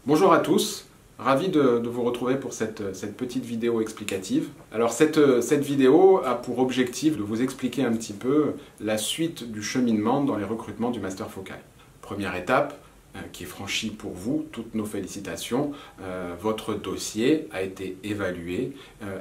Bonjour à tous, ravi de vous retrouver pour cette petite vidéo explicative. Alors cette vidéo a pour objectif de vous expliquer un petit peu la suite du cheminement dans les recrutements du Master Focal. Première étape qui est franchie pour vous, toutes nos félicitations, votre dossier a été évalué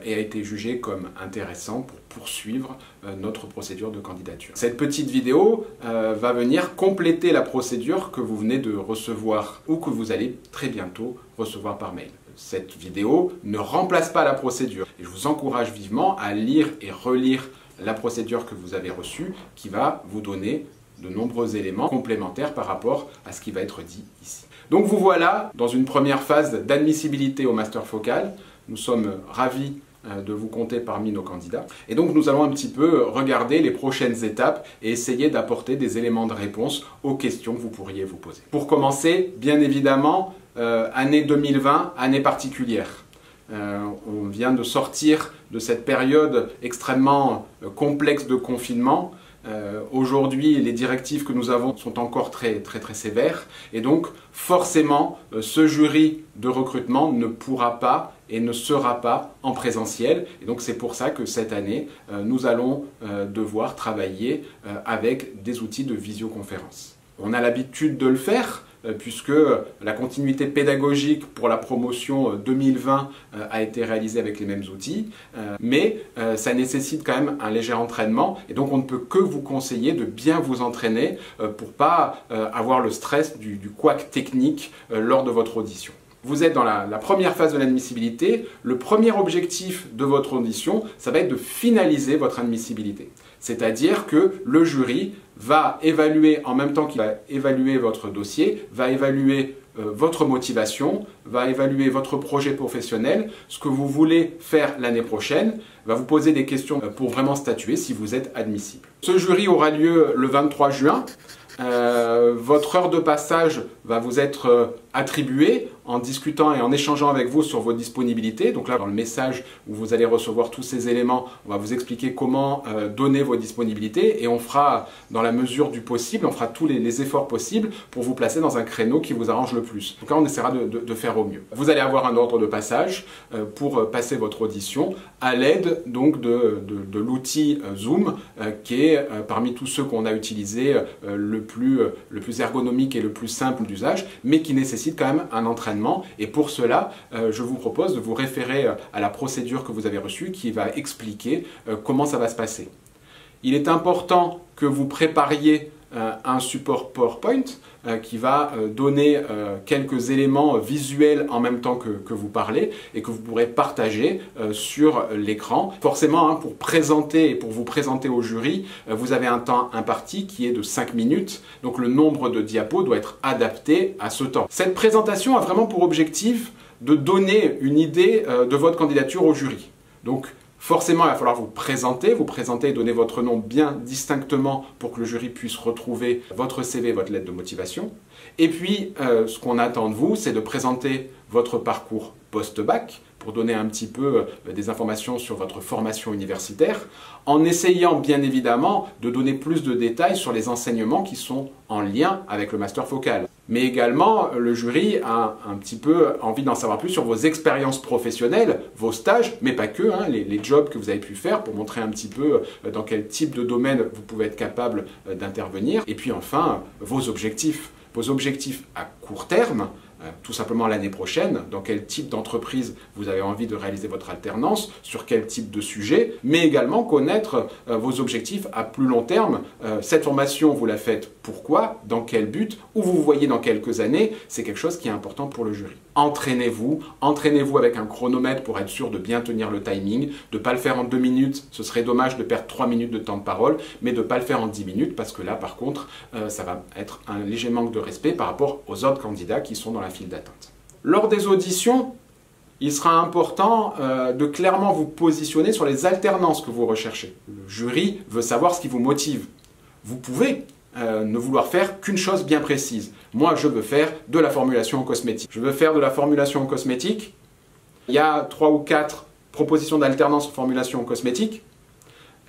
et a été jugé comme intéressant pour poursuivre notre procédure de candidature. Cette petite vidéo va venir compléter la procédure que vous venez de recevoir ou que vous allez très bientôt recevoir par mail. Cette vidéo ne remplace pas la procédure et je vous encourage vivement à lire et relire la procédure que vous avez reçue qui va vous donner de nombreux éléments complémentaires par rapport à ce qui va être dit ici. Donc vous voilà dans une première phase d'admissibilité au Master Focal. Nous sommes ravis de vous compter parmi nos candidats. Et donc nous allons un petit peu regarder les prochaines étapes et essayer d'apporter des éléments de réponse aux questions que vous pourriez vous poser. Pour commencer, bien évidemment, année 2020, année particulière. On vient de sortir de cette période extrêmement complexe de confinement. Aujourd'hui, les directives que nous avons sont encore très sévères et donc forcément ce jury de recrutement ne pourra pas et ne sera pas en présentiel et donc c'est pour ça que cette année nous allons devoir travailler avec des outils de visioconférence. On a l'habitude de le faire puisque la continuité pédagogique pour la promotion 2020 a été réalisée avec les mêmes outils, mais ça nécessite quand même un léger entraînement et donc on ne peut que vous conseiller de bien vous entraîner pour ne pas avoir le stress du couac technique lors de votre audition. Vous êtes dans la première phase de l'admissibilité. Le premier objectif de votre audition, ça va être de finaliser votre admissibilité. C'est-à-dire que le jury va évaluer, en même temps qu'il va évaluer votre dossier, va évaluer votre motivation, va évaluer votre projet professionnel, ce que vous voulez faire l'année prochaine, va vous poser des questions pour vraiment statuer si vous êtes admissible. Ce jury aura lieu le 23 juin. Votre heure de passage va vous être attribuée en discutant et en échangeant avec vous sur vos disponibilités. Donc là, dans le message où vous allez recevoir tous ces éléments, on va vous expliquer comment donner vos disponibilités et on fera, dans la mesure du possible, on fera tous les efforts possibles pour vous placer dans un créneau qui vous arrange le plus. Donc là, on essaiera de faire au mieux. Vous allez avoir un ordre de passage pour passer votre audition à l'aide donc de l'outil Zoom qui est parmi tous ceux qu'on a utilisés le plus ergonomique et le plus simple d'usage, mais qui nécessite quand même un entraînement. Et pour cela, je vous propose de vous référer à la procédure que vous avez reçue qui va expliquer comment ça va se passer. Il est important que vous prépariez un support PowerPoint qui va donner quelques éléments visuels en même temps que vous parlez et que vous pourrez partager sur l'écran. Forcément, pour présenter et pour vous présenter au jury, vous avez un temps imparti qui est de 5 minutes, donc le nombre de diapos doit être adapté à ce temps. Cette présentation a vraiment pour objectif de donner une idée de votre candidature au jury. Donc, forcément, il va falloir vous présenter et donner votre nom bien distinctement pour que le jury puisse retrouver votre CV, votre lettre de motivation. Et puis, ce qu'on attend de vous, c'est de présenter votre parcours post-bac pour donner un petit peu des informations sur votre formation universitaire, en essayant bien évidemment de donner plus de détails sur les enseignements qui sont en lien avec le Master Focal. Mais également, le jury a un petit peu envie d'en savoir plus sur vos expériences professionnelles, vos stages, mais pas que, les jobs que vous avez pu faire pour montrer un petit peu dans quel type de domaine vous pouvez être capable d'intervenir. Et puis enfin, vos objectifs à court terme, tout simplement l'année prochaine, dans quel type d'entreprise vous avez envie de réaliser votre alternance, sur quel type de sujet, mais également connaître vos objectifs à plus long terme. Cette formation, vous la faites pourquoi, dans quel but, où vous vous voyez dans quelques années, c'est quelque chose qui est important pour le jury. Entraînez-vous avec un chronomètre pour être sûr de bien tenir le timing, de ne pas le faire en 2 minutes, ce serait dommage de perdre 3 minutes de temps de parole, mais de ne pas le faire en 10 minutes parce que là par contre ça va être un léger manque de respect par rapport aux autres candidats qui sont dans la file d'attente. Lors des auditions, il sera important de clairement vous positionner sur les alternances que vous recherchez. Le jury veut savoir ce qui vous motive. Vous pouvez ne vouloir faire qu'une chose bien précise. Moi, je veux faire de la formulation en cosmétique. Je veux faire de la formulation en cosmétique. Il y a 3 ou 4 propositions d'alternance en formulation en cosmétique.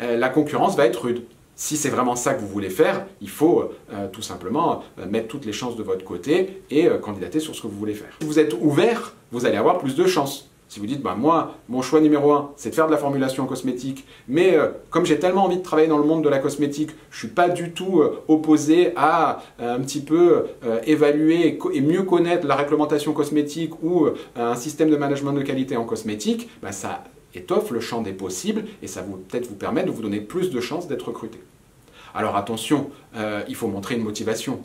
La concurrence va être rude. Si c'est vraiment ça que vous voulez faire, il faut tout simplement mettre toutes les chances de votre côté et candidater sur ce que vous voulez faire. Si vous êtes ouvert, vous allez avoir plus de chances. Si vous dites, bah, moi, mon choix numéro 1, c'est de faire de la formulation cosmétique, mais comme j'ai tellement envie de travailler dans le monde de la cosmétique, je ne suis pas du tout opposé à un petit peu évaluer et mieux connaître la réglementation cosmétique ou un système de management de qualité en cosmétique, bah, ça étoffe le champ des possibles et ça peut-être vous permet de vous donner plus de chances d'être recruté. Alors attention, il faut montrer une motivation.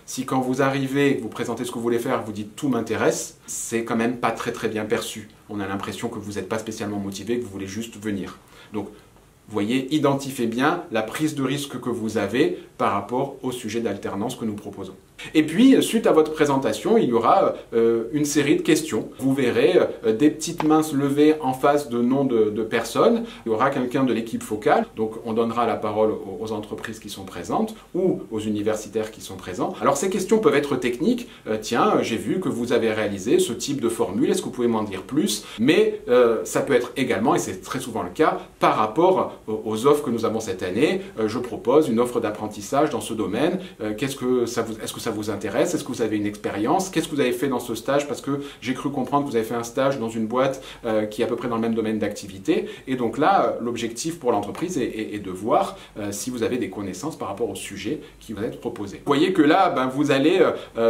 Si quand vous arrivez, vous présentez ce que vous voulez faire, vous dites « tout m'intéresse », c'est quand même pas très bien perçu. On a l'impression que vous n'êtes pas spécialement motivé, que vous voulez juste venir. Donc, vous voyez, identifiez bien la prise de risque que vous avez par rapport au sujet d'alternance que nous proposons. Et puis, suite à votre présentation, il y aura une série de questions. Vous verrez des petites mains se lever en face de noms de personnes. Il y aura quelqu'un de l'équipe focale. Donc, on donnera la parole aux entreprises qui sont présentes ou aux universitaires qui sont présents. Alors, ces questions peuvent être techniques. Tiens, j'ai vu que vous avez réalisé ce type de formule. Est-ce que vous pouvez m'en dire plus? Mais ça peut être également, et c'est très souvent le cas, par rapport aux offres que nous avons cette année. Je propose une offre d'apprentissage dans ce domaine. Est-ce que ça vous intéresse? Est-ce que vous avez une expérience? Qu'est-ce que vous avez fait dans ce stage? Parce que j'ai cru comprendre que vous avez fait un stage dans une boîte qui est à peu près dans le même domaine d'activité. Et donc là, l'objectif pour l'entreprise est de voir si vous avez des connaissances par rapport au sujet qui va être proposé. Vous voyez que là, ben, vous allez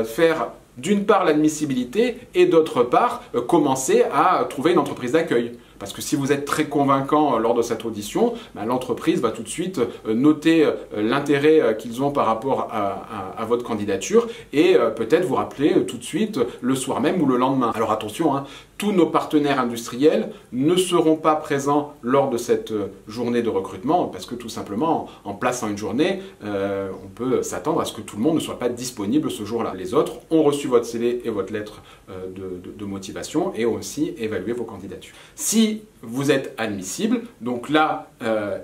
faire d'une part l'admissibilité et d'autre part commencer à trouver une entreprise d'accueil. Parce que si vous êtes très convaincant lors de cette audition, ben, l'entreprise va tout de suite noter l'intérêt qu'ils ont par rapport à votre candidature et peut-être vous rappeler tout de suite le soir même ou le lendemain. Alors attention, hein, tous nos partenaires industriels ne seront pas présents lors de cette journée de recrutement parce que tout simplement, en plaçant une journée, on peut s'attendre à ce que tout le monde ne soit pas disponible ce jour-là. Les autres ont reçu votre CV et votre lettre de motivation et ont aussi évalué vos candidatures. Si vous êtes admissible, donc là,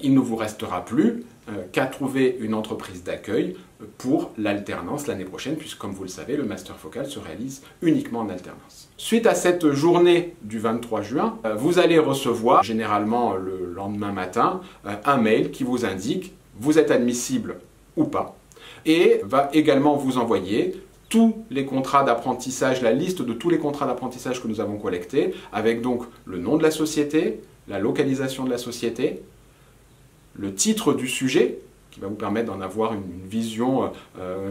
il ne vous restera plus qu'à trouver une entreprise d'accueil pour l'alternance l'année prochaine, puisque comme vous le savez, le Master Focal se réalise uniquement en alternance. Suite à cette journée du 23 juin, vous allez recevoir, généralement le lendemain matin, un mail qui vous indique vous êtes admissible ou pas, et va également vous envoyer tous les contrats d'apprentissage, la liste de tous les contrats d'apprentissage que nous avons collectés, avec donc le nom de la société, la localisation de la société, le titre du sujet, qui va vous permettre d'en avoir une vision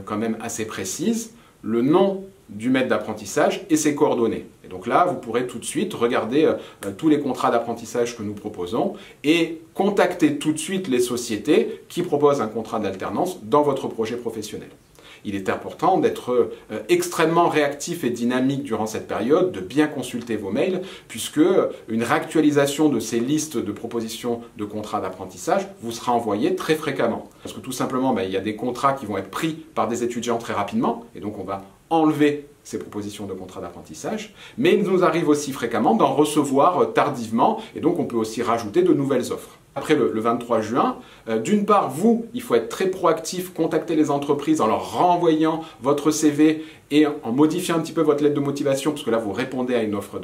quand même assez précise, le nom du maître d'apprentissage et ses coordonnées. Et donc là, vous pourrez tout de suite regarder tous les contrats d'apprentissage que nous proposons et contacter tout de suite les sociétés qui proposent un contrat d'alternance dans votre projet professionnel. Il est important d'être extrêmement réactif et dynamique durant cette période, de bien consulter vos mails, puisque une réactualisation de ces listes de propositions de contrats d'apprentissage vous sera envoyée très fréquemment. Parce que tout simplement, il y a des contrats qui vont être pris par des étudiants très rapidement, et donc on va enlever ces propositions de contrats d'apprentissage, mais il nous arrive aussi fréquemment d'en recevoir tardivement, et donc on peut aussi rajouter de nouvelles offres. Après le 23 juin, d'une part, il faut être très proactif, contacter les entreprises en leur renvoyant votre CV et en modifiant un petit peu votre lettre de motivation, parce que là, vous répondez à une offre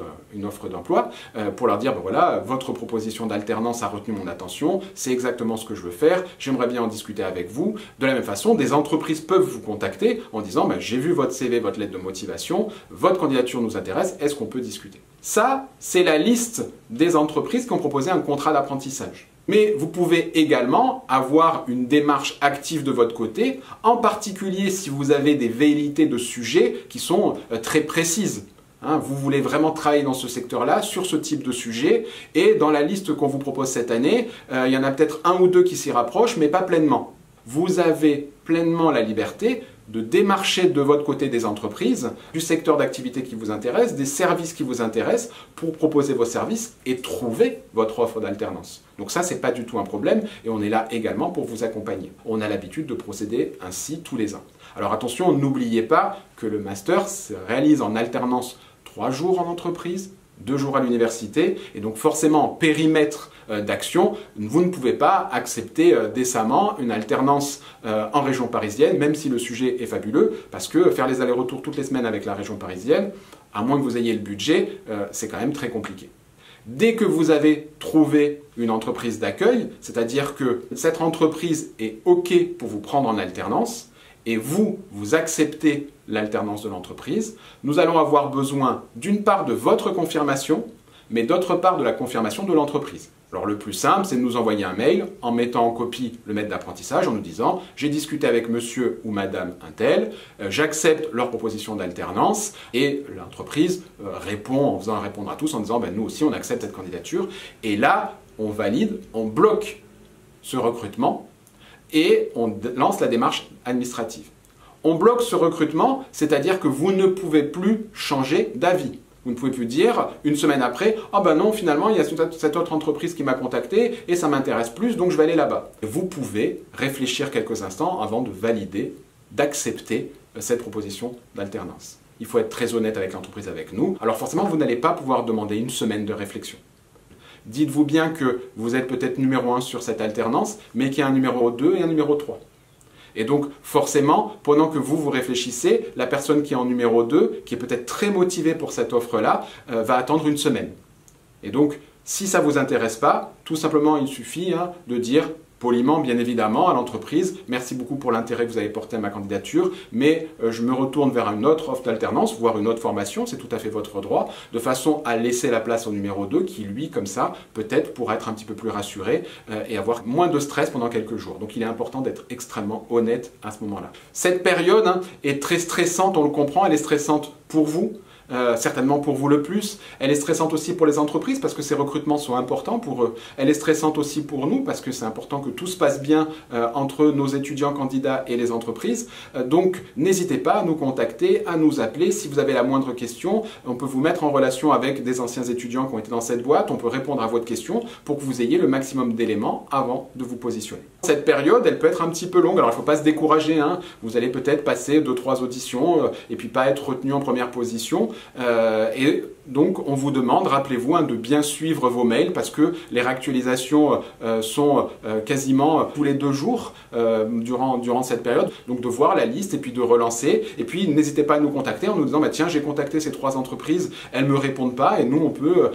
d'emploi, pour leur dire, ben voilà, votre proposition d'alternance a retenu mon attention, c'est exactement ce que je veux faire, j'aimerais bien en discuter avec vous. De la même façon, des entreprises peuvent vous contacter en disant, ben, j'ai vu votre CV, votre lettre de motivation, votre candidature nous intéresse, est-ce qu'on peut discuter? Ça, c'est la liste des entreprises qui ont proposé un contrat d'apprentissage. Mais vous pouvez également avoir une démarche active de votre côté, en particulier si vous avez des velléités de sujets qui sont très précises. Vous voulez vraiment travailler dans ce secteur-là, sur ce type de sujet, et dans la liste qu'on vous propose cette année, il y en a peut-être un ou deux qui s'y rapprochent, mais pas pleinement. Vous avez pleinement la liberté de démarcher de votre côté des entreprises, du secteur d'activité qui vous intéresse, des services qui vous intéressent, pour proposer vos services et trouver votre offre d'alternance. Donc ça, c'est pas du tout un problème et on est là également pour vous accompagner. On a l'habitude de procéder ainsi tous les ans. Alors attention, n'oubliez pas que le master se réalise en alternance 3 jours en entreprise, 2 jours à l'université, et donc forcément en périmètre d'action, vous ne pouvez pas accepter décemment une alternance en région parisienne, même si le sujet est fabuleux, parce que faire les allers-retours toutes les semaines avec la région parisienne, à moins que vous ayez le budget, c'est quand même très compliqué. Dès que vous avez trouvé une entreprise d'accueil, c'est-à-dire que cette entreprise est OK pour vous prendre en alternance, et vous acceptez l'alternance de l'entreprise, nous allons avoir besoin d'une part de votre confirmation, mais d'autre part de la confirmation de l'entreprise. Alors le plus simple, c'est de nous envoyer un mail en mettant en copie le maître d'apprentissage en nous disant « J'ai discuté avec monsieur ou madame untel, j'accepte leur proposition d'alternance » et l'entreprise répond en faisant répondre à tous en disant « Nous aussi, on accepte cette candidature » et là, on valide, on bloque ce recrutement et on lance la démarche administrative. On bloque ce recrutement, c'est-à-dire que vous ne pouvez plus changer d'avis. Vous ne pouvez plus dire, une semaine après, « Ah ben non, finalement, il y a cette autre entreprise qui m'a contacté et ça m'intéresse plus, donc je vais aller là-bas. » Vous pouvez réfléchir quelques instants avant de valider, d'accepter cette proposition d'alternance. Il faut être très honnête avec l'entreprise, avec nous. Alors forcément, vous n'allez pas pouvoir demander une semaine de réflexion. Dites-vous bien que vous êtes peut-être numéro 1 sur cette alternance, mais qu'il y a un numéro 2 et un numéro 3. Et donc, forcément, pendant que vous réfléchissez, la personne qui est en numéro 2, qui est peut-être très motivée pour cette offre-là, va attendre une semaine. Et donc, si ça ne vous intéresse pas, tout simplement, il suffit de dire poliment, bien évidemment, à l'entreprise « Merci beaucoup pour l'intérêt que vous avez porté à ma candidature, mais je me retourne vers une autre offre d'alternance, voire une autre formation, c'est tout à fait votre droit, de façon à laisser la place au numéro 2 qui, lui, comme ça, peut-être pourra être un petit peu plus rassuré et avoir moins de stress pendant quelques jours. » Donc il est important d'être extrêmement honnête à ce moment-là. Cette période est très stressante, on le comprend, elle est stressante pour vous, certainement pour vous le plus. Elle est stressante aussi pour les entreprises parce que ces recrutements sont importants pour eux. Elle est stressante aussi pour nous parce que c'est important que tout se passe bien entre nos étudiants candidats et les entreprises. Donc n'hésitez pas à nous contacter, à nous appeler. Si vous avez la moindre question, on peut vous mettre en relation avec des anciens étudiants qui ont été dans cette boîte. On peut répondre à votre question pour que vous ayez le maximum d'éléments avant de vous positionner. Cette période, elle peut être un petit peu longue. Alors il ne faut pas se décourager. Vous allez peut-être passer 2-3 auditions et puis pas être retenu en première position. Et donc on vous demande, rappelez-vous, de bien suivre vos mails parce que les réactualisations sont quasiment tous les 2 jours durant cette période. Donc de voir la liste et puis de relancer. Et puis n'hésitez pas à nous contacter en nous disant tiens, j'ai contacté ces 3 entreprises, elles ne me répondent pas. Et nous, on peut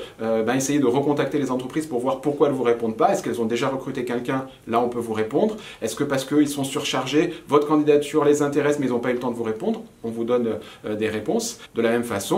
essayer de recontacter les entreprises pour voir pourquoi elles ne vous répondent pas. Est-ce qu'elles ont déjà recruté quelqu'un? Là, on peut vous répondre. Est-ce que parce qu'ils sont surchargés, votre candidature les intéresse mais ils n'ont pas eu le temps de vous répondre? On vous donne des réponses. De la même façon,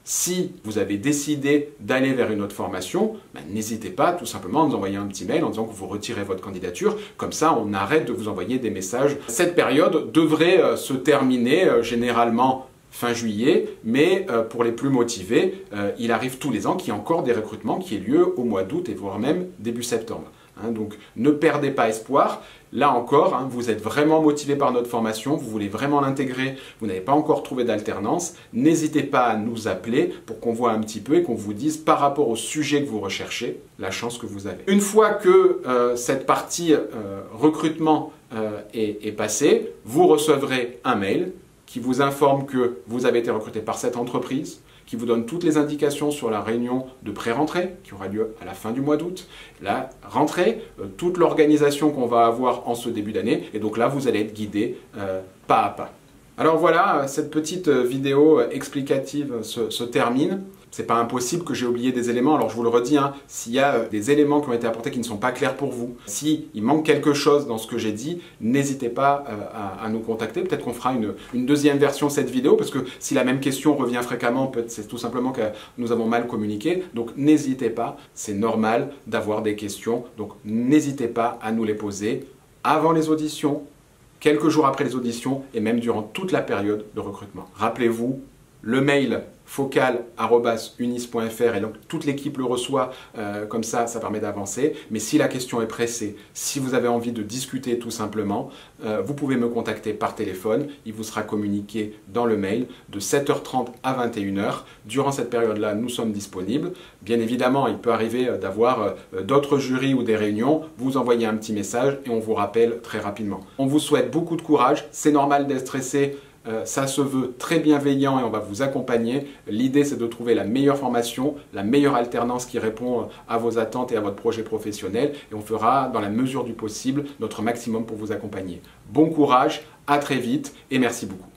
si vous avez décidé d'aller vers une autre formation, n'hésitez pas tout simplement à nous envoyer un petit mail en disant que vous retirez votre candidature. Comme ça, on arrête de vous envoyer des messages. Cette période devrait se terminer généralement fin juillet, mais pour les plus motivés, il arrive tous les ans qu'il y ait encore des recrutements qui aient lieu au mois d'août et voire même début septembre. Donc ne perdez pas espoir. Là encore, vous êtes vraiment motivé par notre formation, vous voulez vraiment l'intégrer, vous n'avez pas encore trouvé d'alternance, n'hésitez pas à nous appeler pour qu'on voit un petit peu et qu'on vous dise par rapport au sujet que vous recherchez, la chance que vous avez. Une fois que cette partie recrutement est passée, vous recevrez un mail qui vous informe que vous avez été recruté par cette entreprise, qui vous donne toutes les indications sur la réunion de pré-rentrée qui aura lieu à la fin du mois d'août, la rentrée, toute l'organisation qu'on va avoir en ce début d'année, et donc là vous allez être guidé pas à pas. Alors voilà, cette petite vidéo explicative se termine. C'est pas impossible que j'ai oublié des éléments, alors je vous le redis, s'il y a des éléments qui ont été apportés qui ne sont pas clairs pour vous, s'il manque quelque chose dans ce que j'ai dit, n'hésitez pas à nous contacter. Peut-être qu'on fera une deuxième version de cette vidéo, parce que si la même question revient fréquemment, c'est tout simplement que nous avons mal communiqué. Donc n'hésitez pas, c'est normal d'avoir des questions, donc n'hésitez pas à nous les poser avant les auditions, quelques jours après les auditions et même durant toute la période de recrutement. Rappelez-vous, le mail focal@unis.fr et donc toute l'équipe le reçoit, comme ça permet d'avancer. Mais si la question est pressée, si vous avez envie de discuter tout simplement, vous pouvez me contacter par téléphone. Il vous sera communiqué dans le mail de 7h30 à 21h. Durant cette période-là, nous sommes disponibles. Bien évidemment, il peut arriver d'avoir d'autres jurys ou des réunions. Vous envoyez un petit message et on vous rappelle très rapidement. On vous souhaite beaucoup de courage. C'est normal d'être stressé. Ça se veut très bienveillant et on va vous accompagner. L'idée, c'est de trouver la meilleure formation, la meilleure alternance qui répond à vos attentes et à votre projet professionnel. Et on fera, dans la mesure du possible, notre maximum pour vous accompagner. Bon courage, à très vite et merci beaucoup.